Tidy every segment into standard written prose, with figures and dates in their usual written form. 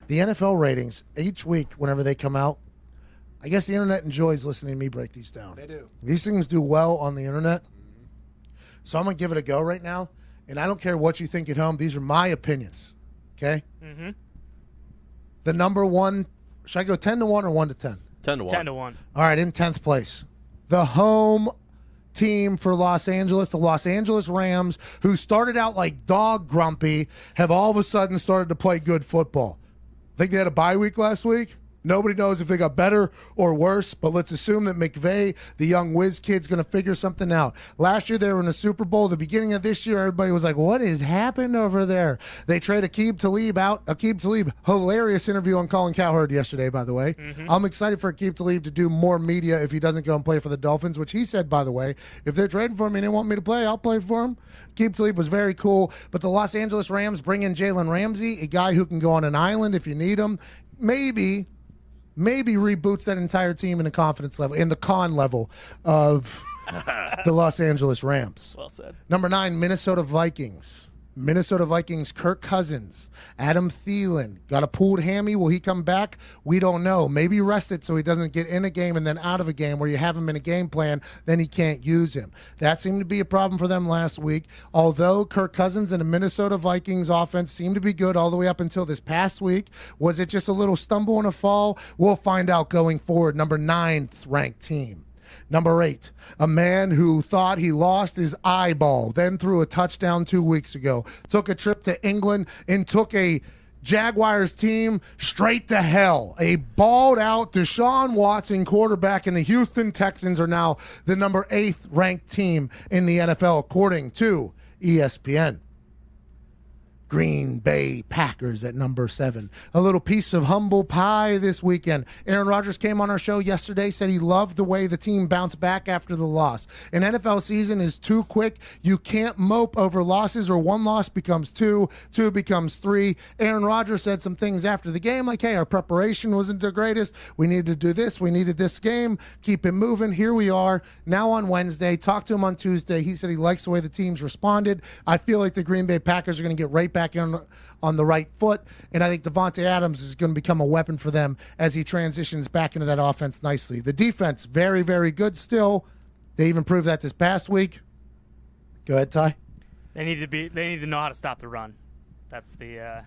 The NFL ratings each week, whenever they come out, I guess the internet enjoys listening to me break these down. They do. These things do well on the internet. So I'm going to give it a go right now. And I don't care what you think at home. These are my opinions. Okay? Mm-hmm. The number one, should I go 10-1 or 1-10? 10-1. 10-1. All right, in 10th place. The home team for Los Angeles, the Los Angeles Rams, who started out like dog grumpy, have all of a sudden started to play good football. Think they had a bye week last week? Nobody knows if they got better or worse, but let's assume that McVay, the young whiz kid's going to figure something out. Last year, they were in the Super Bowl. The beginning of this year, everybody was like, what has happened over there? They trade Aqib Talib out. Aqib Talib, hilarious interview on Colin Cowherd yesterday, by the way. Mm-hmm. I'm excited for Aqib Talib to do more media if he doesn't go and play for the Dolphins, which he said, by the way, if they're trading for me and they want me to play, I'll play for him. Aqib Talib was very cool. But the Los Angeles Rams bring in Jalen Ramsey, a guy who can go on an island if you need him. Maybe reboots that entire team in the confidence level, in the con level of the Los Angeles Rams. Well said. Number 9, Minnesota Vikings. Minnesota Vikings, Kirk Cousins, Adam Thielen. Got a pulled hammy. Will he come back? We don't know. Maybe rest it so he doesn't get in a game and then out of a game where you have him in a game plan, then he can't use him. That seemed to be a problem for them last week. Although Kirk Cousins and the Minnesota Vikings offense seemed to be good all the way up until this past week, was it just a little stumble and a fall? We'll find out going forward. Number 9th ranked team. Number 8, a man who thought he lost his eyeball, then threw a touchdown 2 weeks ago, took a trip to England and took a Jaguars team straight to hell. A balled-out Deshaun Watson quarterback, and the Houston Texans are now the number 8th ranked team in the NFL, according to ESPN. Green Bay Packers at number 7. A little piece of humble pie this weekend. Aaron Rodgers came on our show yesterday, said he loved the way the team bounced back after the loss. An NFL season is too quick. You can't mope over losses, or one loss becomes 2, 2 becomes 3. Aaron Rodgers said some things after the game like, hey, our preparation wasn't the greatest. We needed to do this. We needed this game. Keep it moving. Here we are now on Wednesday. Talked to him on Tuesday. He said he likes the way the team's responded. I feel like the Green Bay Packers are going to get right back on the right foot, and I think Devontae Adams is going to become a weapon for them as he transitions back into that offense nicely. The defense, very, very good still. They even proved that this past week. Go ahead, Ty. They need to know how to stop the run. That's the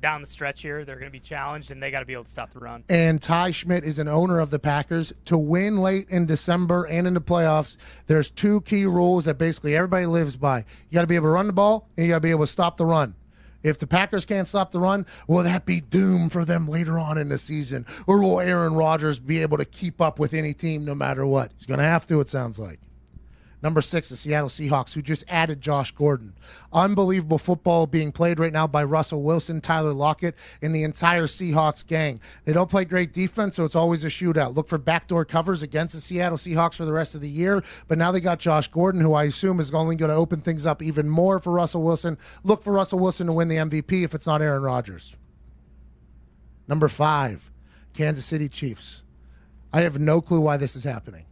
down the stretch here. They're going to be challenged, and they got to be able to stop the run. And Ty Schmidt is an owner of the Packers. To win late in December and in the playoffs, there's 2 key rules that basically everybody lives by. You got to be able to run the ball, and you got to be able to stop the run. If the Packers can't stop the run, will that be doom for them later on in the season? Or will Aaron Rodgers be able to keep up with any team no matter what? He's going to have to, it sounds like. Number 6, the Seattle Seahawks, who just added Josh Gordon. Unbelievable football being played right now by Russell Wilson, Tyler Lockett, and the entire Seahawks gang. They don't play great defense, so it's always a shootout. Look for backdoor covers against the Seattle Seahawks for the rest of the year, but now they got Josh Gordon, who I assume is only going to open things up even more for Russell Wilson. Look for Russell Wilson to win the MVP if it's not Aaron Rodgers. Number 5, Kansas City Chiefs. I have no clue why this is happening.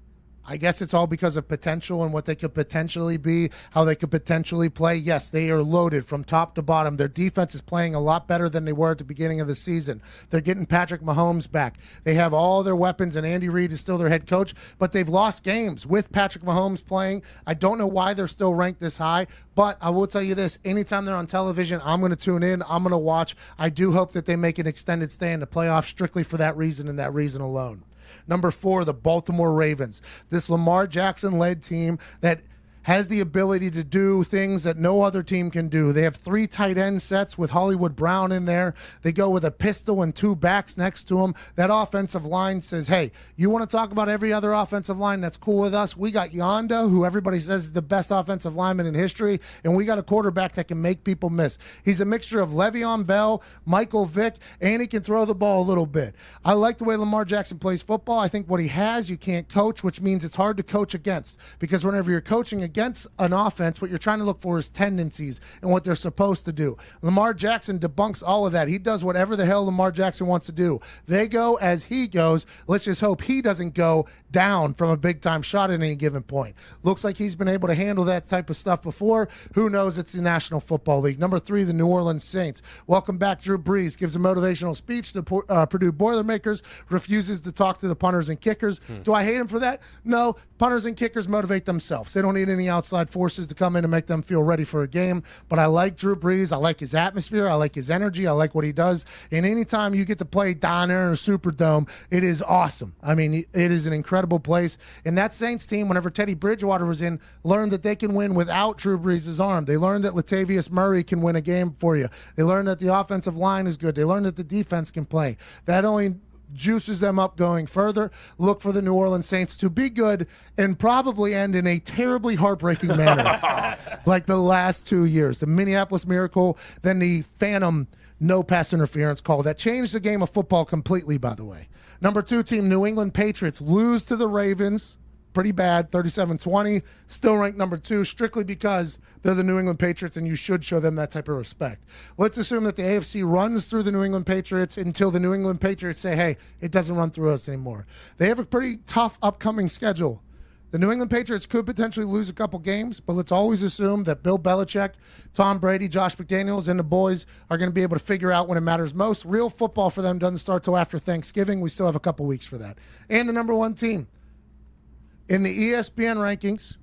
I guess it's all because of potential and what they could potentially be, how they could potentially play. Yes, they are loaded from top to bottom. Their defense is playing a lot better than they were at the beginning of the season. They're getting Patrick Mahomes back. They have all their weapons, and Andy Reid is still their head coach, but they've lost games with Patrick Mahomes playing. I don't know why they're still ranked this high, but I will tell you this. Anytime they're on television, I'm going to tune in. I'm going to watch. I do hope that they make an extended stay in the playoffs strictly for that reason and that reason alone. Number 4, the Baltimore Ravens. This Lamar Jackson-led team that has the ability to do things that no other team can do. They have 3 tight end sets with Hollywood Brown in there. They go with a pistol and 2 backs next to them. That offensive line says, hey, you want to talk about every other offensive line that's cool with us? We got Yonda, who everybody says is the best offensive lineman in history, and we got a quarterback that can make people miss. He's a mixture of Le'Veon Bell, Michael Vick, and he can throw the ball a little bit. I like the way Lamar Jackson plays football. I think what he has, you can't coach, which means it's hard to coach against, because whenever you're coaching against against an offense, what you're trying to look for is tendencies and what they're supposed to do. Lamar Jackson debunks all of that. He does whatever the hell Lamar Jackson wants to do. They go as he goes. Let's just hope he doesn't go down from a big-time shot at any given point. Looks like he's been able to handle that type of stuff before. Who knows? It's the National Football League. Number 3, the New Orleans Saints. Welcome back, Drew Brees. Gives a motivational speech to Purdue Boilermakers. Refuses to talk to the punters and kickers. Do I hate him for that? No. Punters and kickers motivate themselves. They don't need any outside forces to come in and make them feel ready for a game. But I like Drew Brees. I like his atmosphere. I like his energy. I like what he does. And anytime you get to play down there in a Superdome, it is awesome. I mean, it is an incredible place. And that Saints team, whenever Teddy Bridgewater was in, learned that they can win without Drew Brees' arm. They learned that Latavius Murray can win a game for you. They learned that the offensive line is good. They learned that the defense can play. That only juices them up going further. Look for the New Orleans Saints to be good and probably end in a terribly heartbreaking manner like the last 2 years. The Minneapolis Miracle, then the Phantom no pass interference call. That changed the game of football completely, by the way. Number 2 team, New England Patriots, lose to the Ravens. Pretty bad, 37-20. Still ranked number 2, strictly because they're the New England Patriots, and you should show them that type of respect. Let's assume that the AFC runs through the New England Patriots until the New England Patriots say, hey, it doesn't run through us anymore. They have a pretty tough upcoming schedule. The New England Patriots could potentially lose a couple games, but let's always assume that Bill Belichick, Tom Brady, Josh McDaniels, and the boys are going to be able to figure out when it matters most. Real football for them doesn't start till after Thanksgiving. We still have a couple weeks for that. And the number 1 team in the ESPN rankings,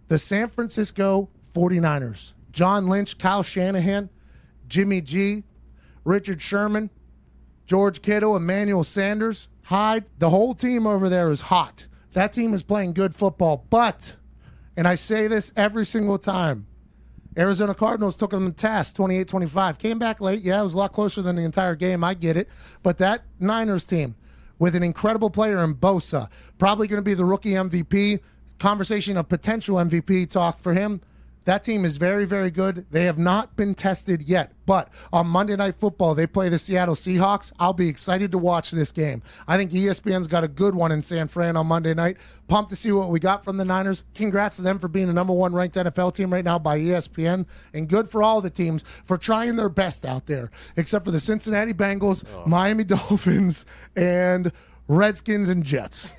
the San Francisco 49ers. John Lynch, Kyle Shanahan, Jimmy G, Richard Sherman, George Kittle, Emmanuel Sanders, Hyde. The whole team over there is hot. That team is playing good football. But, and I say this every single time, Arizona Cardinals took them to task 28-25. Came back late. Yeah, it was a lot closer than the entire game. I get it. But that Niners team, with an incredible player in Bosa, probably going to be the rookie MVP, conversation of potential MVP talk for him. That team is very, very good. They have not been tested yet. But on Monday Night Football, they play the Seattle Seahawks. I'll be excited to watch this game. I think ESPN's got a good one in San Fran on Monday night. Pumped to see what we got from the Niners. Congrats to them for being the number 1 ranked NFL team right now by ESPN. And good for all the teams for trying their best out there, except for the Cincinnati Bengals, Miami Dolphins, and Redskins and Jets.